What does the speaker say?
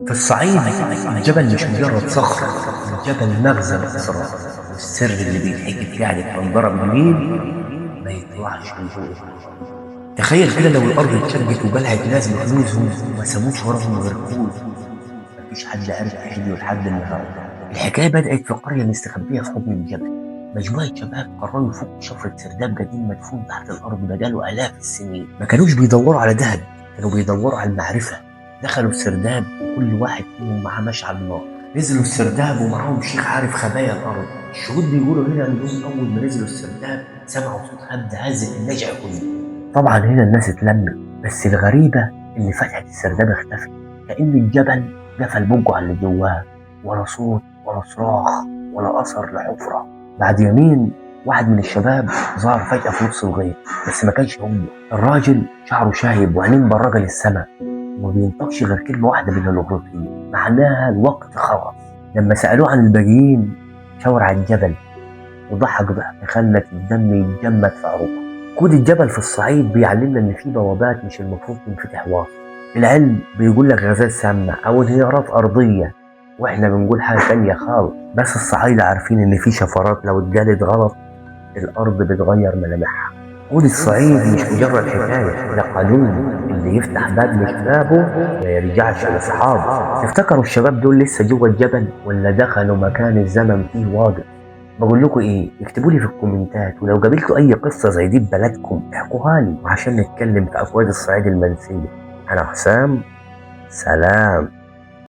في الصعيد الجبل مش مجرد صخر، الجبل مخزن أسرار، والسر اللي بيتحكي في قاعدة منظرة بالليل ما يطلعش من فوق. تخيل كده لو الأرض اتشقت وبلعت ناس بكنوزهم وما سابوش وراهم غير كود، مفيش حد عارف يحله لحد النهارده. الحكاية بدأت في قرية مستخبية في حضن الجبل. مجموعة شباب قرروا يفكوا شفرة سرداب قديم مدفون تحت الأرض بقاله آلاف السنين. ما كانوش بيدوروا على ذهب، كانوا بيدوروا على المعرفة. دخلوا السرداب وكل واحد فيهم معاه مشعل نار. نزلوا السرداب ومعاهم شيخ عارف خبايا الأرض. الشهود بيقولوا هنا إنهم أول ما نزلوا السرداب سمعوا صوت هبد هازل النجع كله. طبعا هنا الناس اتلمت، بس الغريبة إن فتحة السرداب اختفت، كأن الجبل قفل بوجه على اللي جواه. ولا صوت ولا صراخ ولا أثر لحفرة. بعد يومين واحد من الشباب ظهر فجأة في نص الغيط، بس ما كانش هو. الراجل شعره شايب وعينين براجة للسماء، وما بينطقش غير كلمة واحدة بالهيروغليفية معناها الوقت خلص. لما سألوه عن الباقيين شاور على الجبل وضحك ضحك خلت الدم يتجمد في عروقه. كود الجبل في الصعيد بيعلمنا إن في بوابات مش المفروض تنفتح واصل. العلم بيقول لك غازات سامة أو انهيارات أرضية، واحنا بنقول حاجة تانية خالص. بس الصعايدة عارفين ان في شفرات لو اتجالت غلط الارض بتغير ملامحها. قول الصعيد مش مجرد حكاية، ده قانون اللي يفتح باب مش بابه ما يرجعش لاصحابه. تفتكروا الشباب دول لسه جوه الجبل ولا دخلوا مكان الزمن فيه واقف؟ بقول لكم ايه، اكتبوا لي في الكومنتات، ولو قابلتوا اي قصة زي دي ببلدكم احكوها لي وعشان نتكلم في افواه الصعيد المنسية. انا حسام، سلام.